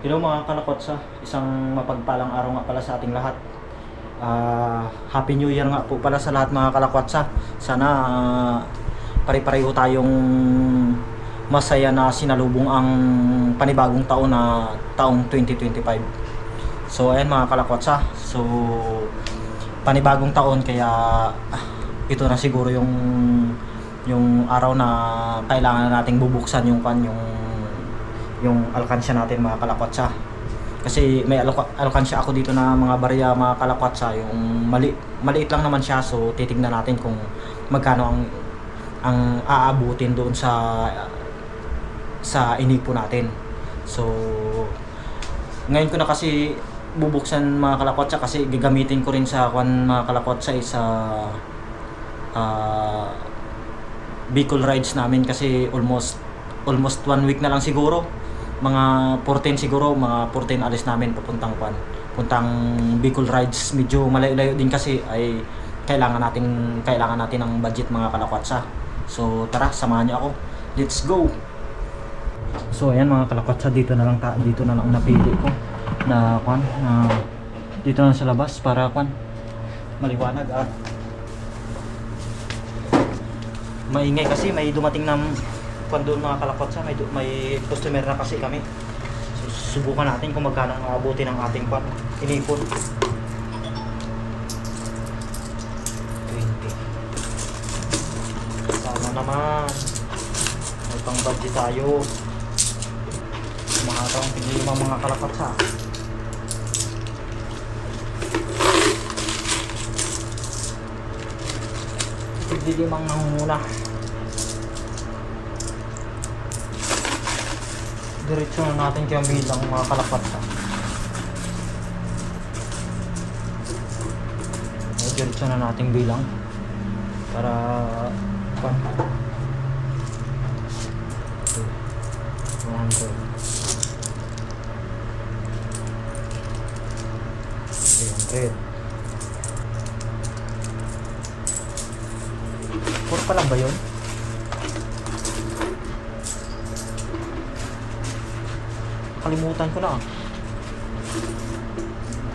Hello mga kalakotsa, isang mapagpalang araw nga pala sa ating lahat. Happy New Year nga po pala sa lahat mga kalakotsa. Sana pare-pareho tayong masaya na sinalubong ang panibagong taon na taong 2025. So ayan mga kalakotsa, so panibagong taon kaya ito na siguro yung araw na kailangan nating bubuksan yung alkansya natin mga kalakotsa. Kasi may alkansya ako dito na mga barya mga kalakotsa, yung maliit lang naman siya, so titingnan natin kung magkano ang aabutin doon sa inipo natin. So ngayon ko na kasi bubuksan mga kalakotsa kasi gagamitin ko rin sa mga kalakotsa sa Bicol rides namin kasi almost 1 week na lang siguro, mga 14 siguro, mga 14 alis namin puntang Bicol rides. Medyo malayo-layo din kasi, ay kailangan natin ng budget mga kalakotsa. So tara, samahan niyo ako, let's go. So ayan mga kalakotsa, dito na lang napili ko na dito na sa labas para maliwanag at maingay kasi may dumating ng doon mga kalakotsa, may customer na kasi kami. So, subukan natin kung magkano ang aabutin ng ating inipon. 20. Sana naman may pang budget tayo. Mga taong tigil mga kalakotsa. Tigil mang nangunguna. Diretso na natin kaya bilang mga kalakotsa. Diretso na natin bilang para 100 300. Puro pa lang ba yun? Kalimutan ko na.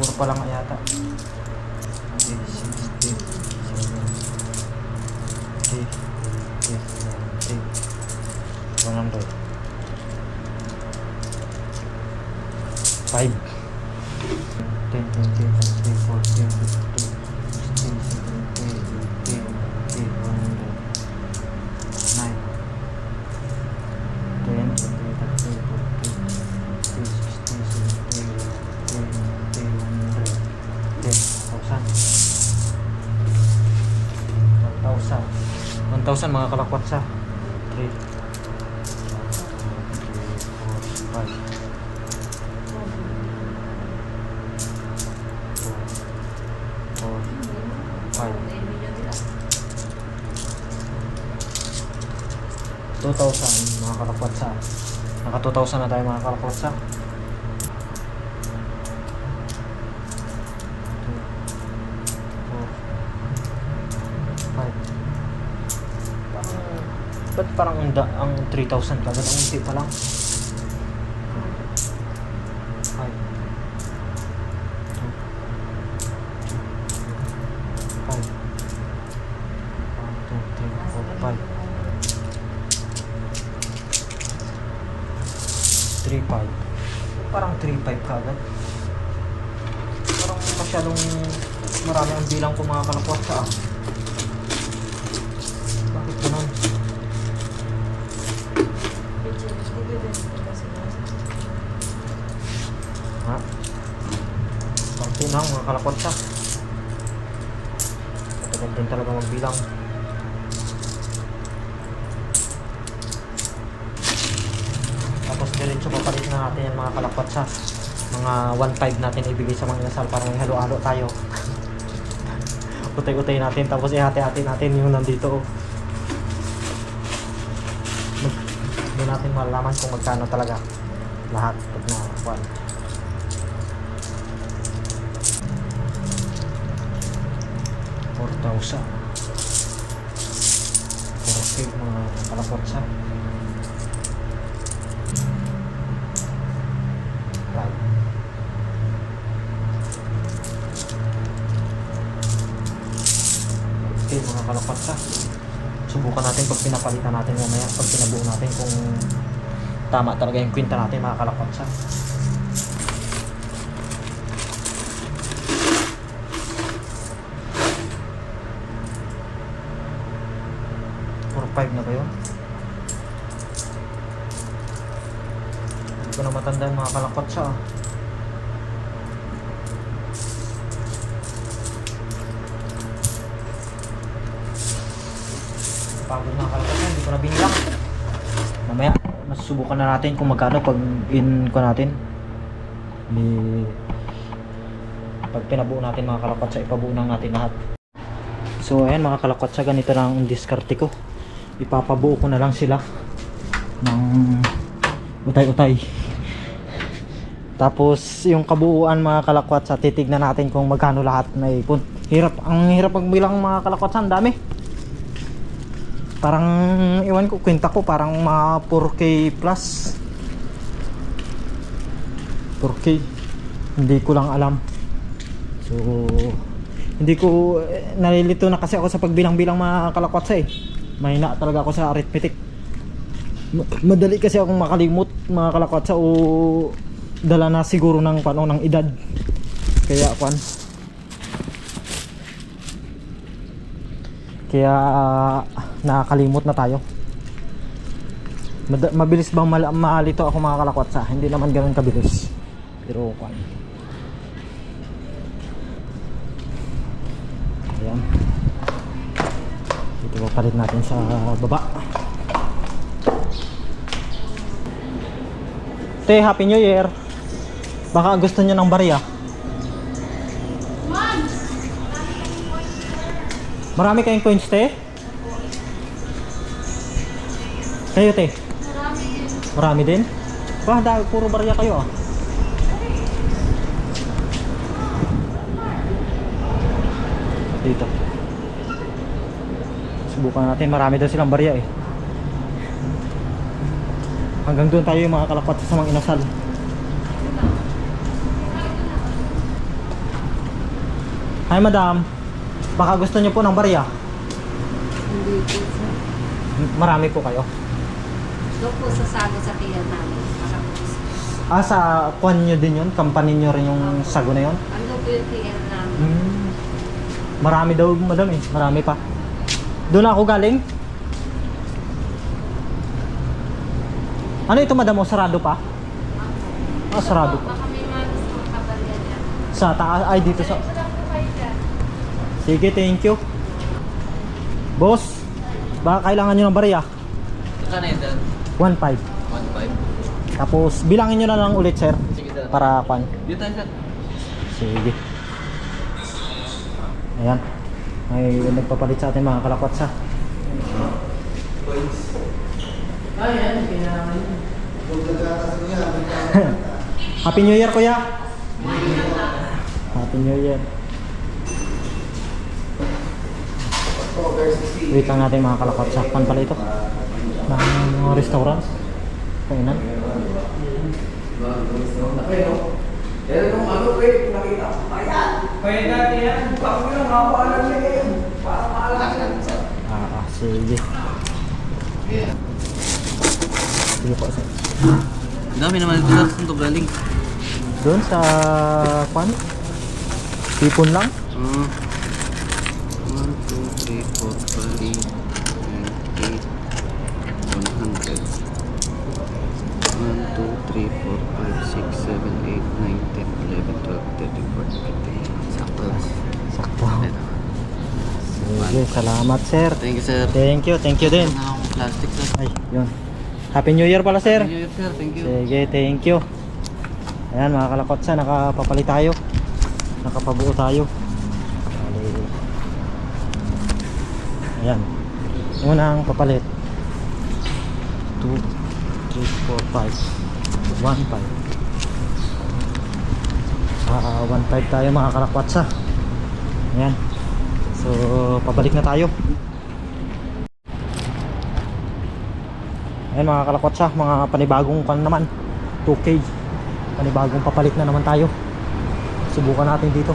Puro pa lang yata. 16, 100. 5. 10, 20, 30, 40, 50, 16, 17, 18, 100. 9. 10, 20, 1,000 mga kalakotsa. 3 4 5 2,000 mga kalakotsa. Naka 2,000 na tayo mga kalakotsa. 2 4 5. Ba't parang ang 3,000 kagad? Ang unti pa lang. 5 2 5 1 2 3 4 5 3 5. Parang 3 5 kagad. Parang masyadong marami ang bilang ko mga kalakotsa. Bakit ganun? Ha? Pangti na mga kalakotsa. Matagal din talaga magbilang. Tapos diretso papalit na natin yung mga kalakotsa. Mga 1.5 natin ibigay sa mga inasal para may halo-halo tayo. Utay-utay natin, tapos ihati-hati natin yung nandito. Hindi natin malalaman kung magkano talaga lahat pag na 4,000. 4K mga kalakotsa. 5 kalapatsa. Subukan natin pag pinapalitan natin mamaya, pag pinabuo natin kung tama talaga yung kwenta natin mga kalapatsa. $4.5 na ba yun? Hindi ko na matandaan mga kalapatsa. Pagod na kalapatsa, hindi ko na binilang. Mamaya, masusubukan na natin kung magkano pag in ko natin. Pag pinabuo natin mga kalapatsa, ipabuo na natin lahat. So ayan mga kalapatsa, ganito lang ang diskarte ko. Ipapabuo ko na lang sila ng utay-utay. Tapos yung kabuuan mga kalapatsa, titignan natin kung magkano lahat na ipon. Ang hirap magbilang mga kalapatsa, ang dami. Parang iwan ko, kwenta ko parang mga 4K plus. 4K, hindi ko lang alam. So hindi ko nalilito na kasi ako sa pagbilang-bilang mga kalakwatsa eh. Mahina talaga ako sa arithmetic. Madali kasi akong makalimot mga kalakwatsa, o dala na siguro ng panong ng edad. Kaya nakakalimot na tayo. Mabilis bang maalito ako mga kalakwatsa? Hindi naman ganoon kabilis. Pero ayan, ito palit natin sa baba. Te, Happy New Year. Baka gusto nyo ng barya. Marami kayong coins, te? Kayo, te? Marami din. Wah, dahil puro barya kayo ah. Dito. Subukan natin, marami daw silang barya eh. Hanggang doon tayo yung mga kalapat sa mga inasal. Hi madam, baka gusto niyo po ng barya? Hindi po sir. Marami po kayo? Doon po sa sago sa tiyan namin. Sa kwan nyo din yun? Company nyo rin yung sago na yun? Ano po yung tiyan namin? Marami daw madam eh, marami pa. Doon ako galing. Ano ito madam, o sarado pa? Sarado pa. Baka may mga gusto mong kabalya dyan. Sa taas, ay dito sa... Sige, thank you. Boss, baka kailangan nyo ng barya. Saan na yun, sir? 1.5. 1.5. Tapos bilangin nyo na lang ulit sir. Sige, sir. Para kwan. Dito tayo, sir. Sige. Ayan. May nagpapalit sa atin mga kalakwats ha. Ayan, kailangan yun. Happy New Year kuya. Happy New Year. Wait lang natin mga kalakwats ha. Pan pala ito ng restaurant. Kainan. Pero kung ano, pre, nakita ko kaya. Kaya dati yan, baka mo lang mapaalam niya ngayon. Para maalasan. Sige. Sige po sir. Dami naman ito, sir. Saan ito galing? Doon sa kwan? Tipon lang? 1, 2, 3, 4, 5, 8, 100. 1, 2, 3, 4, 5, 6, 7, 8, 9, 10, 11, 12, 13, 14, 15. Sakto. Sakto. Sige, salamat sir. Thank you, sir. Thank you din. Ano akong plastic, sir? Ay, yun. Happy New Year pala sir. Thank you, sir. Thank you. Sige, thank you. Ayan mga kalakotsa, nakapapalit tayo. Nakapabuo tayo. Ayan. Unang papalit. 2, 3, 4, 5. 1, 5. 1.5 tayo mga kalakwatsa. Ayan. So pabalik na tayo. Ayan mga kalakwatsa, mga panibagong kan naman, 2K. Panibagong papalit na naman tayo. Subukan natin dito.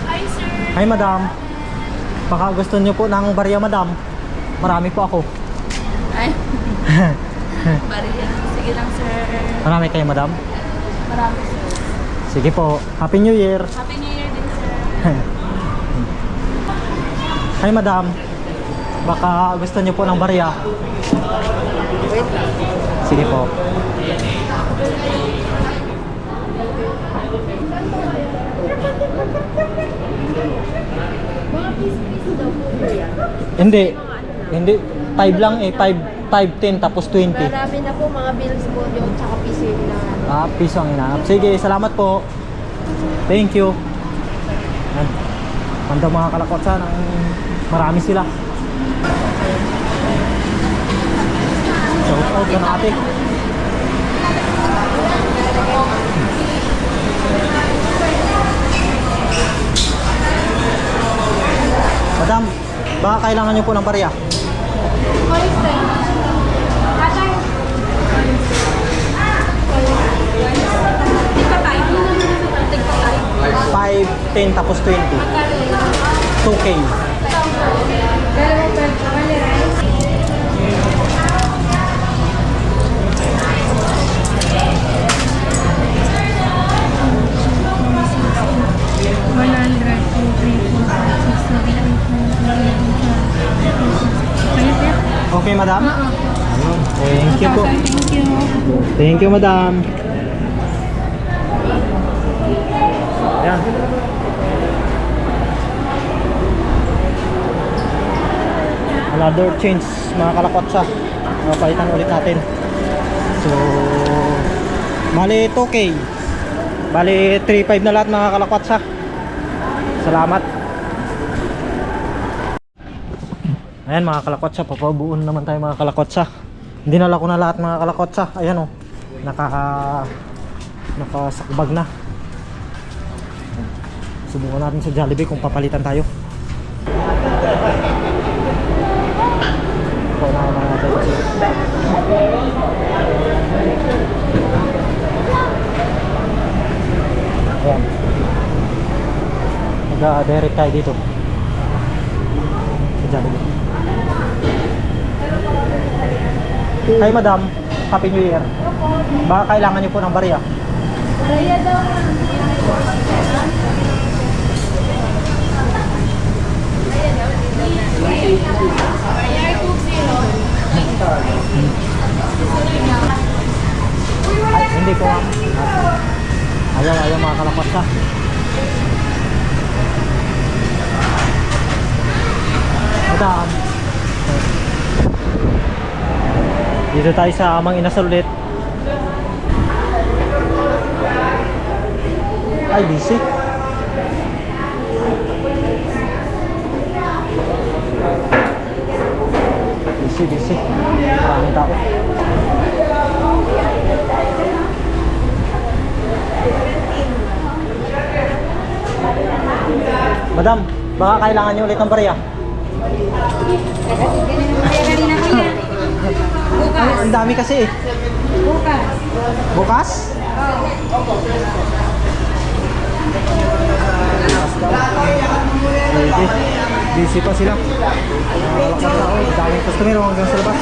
Hi sir! Hi madam, Baka gusto nyo po ng barya, madam. Marami po ako. Ay. Bariya. Sige lang, sir. Marami kayo, madam? Marami, sir. Sige po. Happy New Year. Happy New Year din, sir. Hi, madam. Baka gusto nyo po ng barya. Wait lang. Sige po. Mga piso-piso daw po ba yan? Hindi. Hindi. 5 lang eh. 5, 10, tapos 20. Marami na po mga bills po yung tsaka piso yung hinahanap. Ah, piso ang hinahanap. Sige, salamat po. Thank you. Yan. Manda mga kalakotsa ng marami sila. Shout out ka na ate. Madam, baka kailangan nyo po ng barya. Tigpatay. 5, 10, tapos 20. 2K. Okay, madam? Ayun. Thank you po. Thank you, madam. Ayan. Another change, mga kalakotsa. Palitan ulit natin. So, bali 2K. Bali 3.5 na lahat, mga kalakotsa. Salamat. Ayan mga kalakotsa, papabuon naman tayo mga kalakotsa. Dinala ko na lahat mga kalakotsa. Ayan o, nakasakbag na. Subukan natin sa Jollibee kung papalitan tayo. Paunahan na natin kasi. Ayan. Mag-direct tayo dito sa Jollibee. Hi madam, Happy New Year. Baka kailangan niyo po ng barya. Barya daw. Ay, hindi ko ma'am. Ayaw mga kalakotsa. Madam. Dito tayo sa Amang Inasal ulit. Ay, busy. Busy. Maraming tao. Madam, baka kailangan niyo ulit ng barya. Ay, ang dami kasi eh. Bukas. Bukas? Sige. Busy pa sila. Nakalakas na ako. Daming customer hanggang sa labas.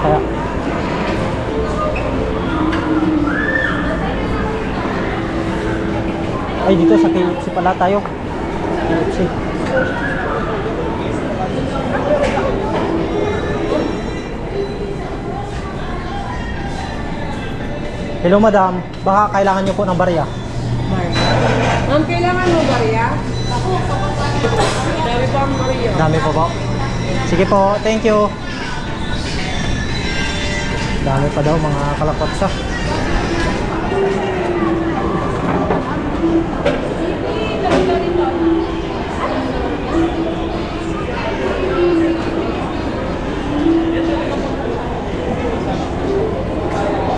Kaya ay dito sa KFC pala tayo. KFC. Hello madam, baka kailangan niyo po ng barya. Ma'am, kailangan mo barya? Dami pa ang barya. Dami po po. Sige po, thank you. Dami pa daw mga kalakotsa.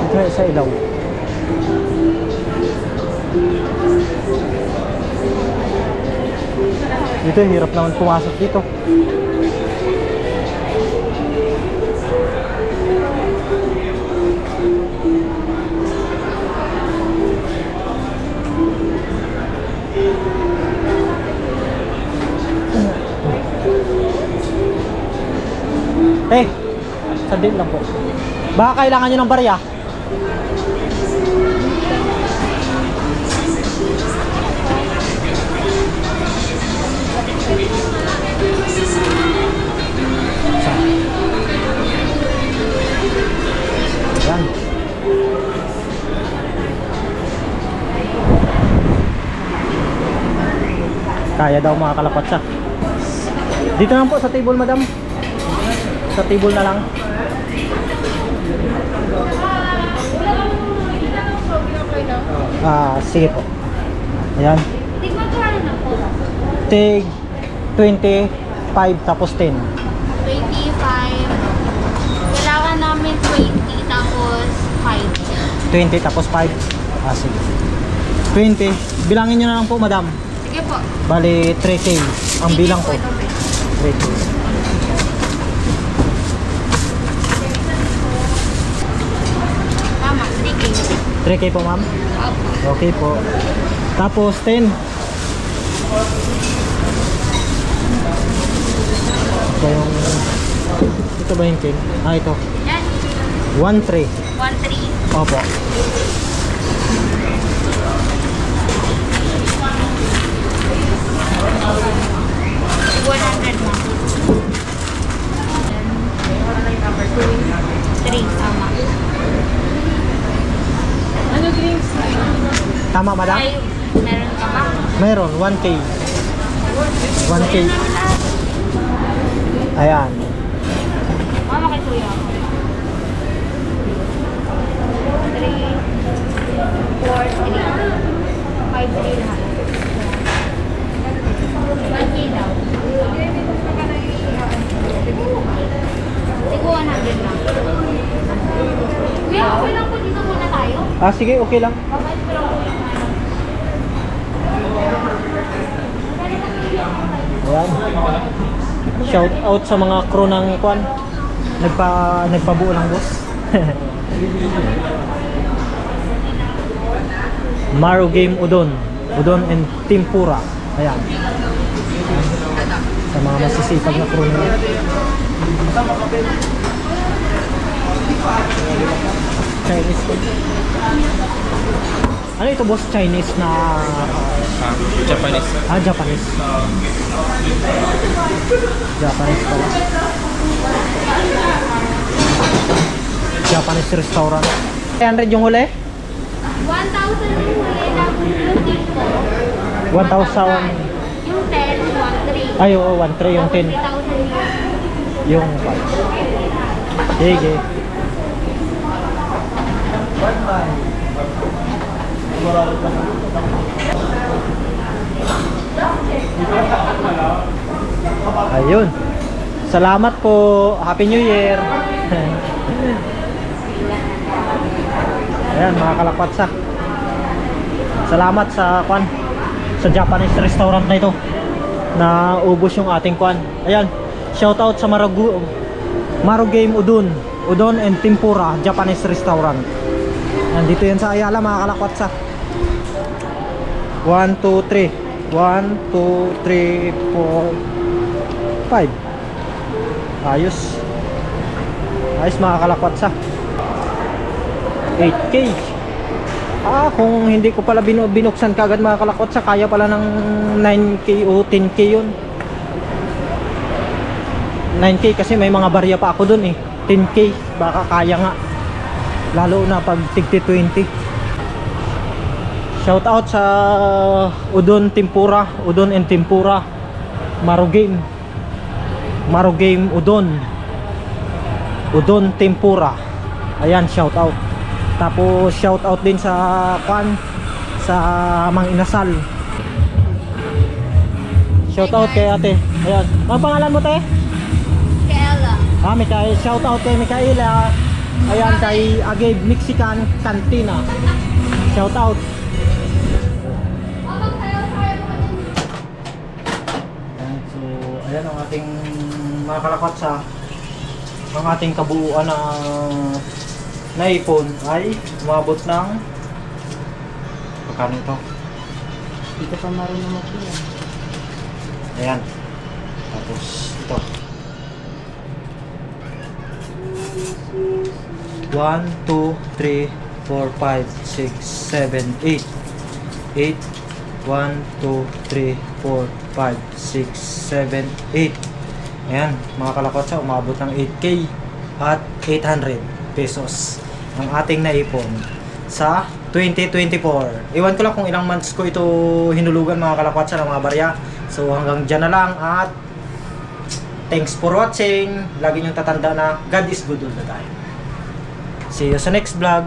Ito sa ilaw. Dito hirap naman pumasok dito. Sandin lang po. Baka kailangan nyo ng barya? Yan. Kaya daw mga kalapatsa. Dito lang po sa table, madam. Sa table na lang. Sige po. Ayan. Tigmagkano na po? Tig 25 tapos 10. 25. Kailangan namin 20 tapos 5. 20 tapos 5. Sige. 20. Bilangin nyo na lang po, madam. Sige po. Bali 3K ang Sige bilang po, ko. ito, be. 3K. Tama, 3K. 3K po, ma'am. Opo. Okay po. Tapos 10. Ito ba yung 10? Ito. Yan. 1-3. 1-3. Opo. Tama. Ano drinks? Tama, madam? Ay, meron ka ba? Meron, 1K. 1K. Ayan. Mama kay kuya. 3, 4, 3. 5, 3 lahat. 1K daw. Siguro 100 lang. Kuya, okay lang po dito muna tayo. Sige, okay lang. Babait ko lang po yung ano. Ayan. Shout out sa mga crew ng kwan. Nagpabuo ng boss. Maru Game Udon. Udon and Tempura. Ayan. Sa mga masisipag na crew nila. Chinese food. Ano ito, boss? Chinese na... Japanese. Japanese. Japanese pala. Japanese restaurant. 300 yung huli? 1,000 yung huli na inclusive po. 1,000. Yung 10, 1,300. Ay, oo, 1,300 yung 10. 3,000 Yung 5. Sige. Ayun. Salamat po. Happy New Year. Ayan, mga kalapatsa. Salamat sa kwan, sa Japanese restaurant na ito. Na ubos yung ating kwan. Ayan. Shout out sa Maru Game Udon. Udon and Tempura Japanese restaurant. Nandito yan sa Ayala, mga kalapatsa. 1, 2, 3. 1, 2, 3, 4, 5. Ayos. Ayos, mga kalapatsa. 8K. Kung hindi ko pala binuksan kagad, mga kalapatsa, kaya pala ng 9K o 10K yun. 9K kasi may mga barya pa ako dun eh. 10K, baka kaya nga. Lalo na pag tigti 20. Shout out sa Udon Tempura, Udon and Tempura, Maru Game Udon, Udon Tempura. Ayan, shout out. Tapos shout out din sa kwan, sa Mang Inasal. Shout out kay ate. Ayan. Ano pangalan mo, te? Kela. Mikael, shout out kay Mikaela. Ayan, kay Agabe Mexican Cantina. Shout out. Ayan, so ayan ang ating mga kalapatsa. Ang ating kabuuan na naipon ay umabot ng magkano ito? Hindi ko pa marunong mag-iyan. Ayan. Tapos ito. 1, 2, 3, 4, 5, 6, 7, 8. 8. 1, 2, 3, 4, 5, 6, 7, 8. Ayan, mga kalakotsa, umabot ng 8K at 800 pesos ang ating naipon sa 2024. Iwan ko lang kung ilang months ko ito hinulugan, mga kalakotsa ng mga barya. So hanggang dyan na lang at thanks for watching. Lagi niyong tatanda na God is good all the time. See you sa next vlog.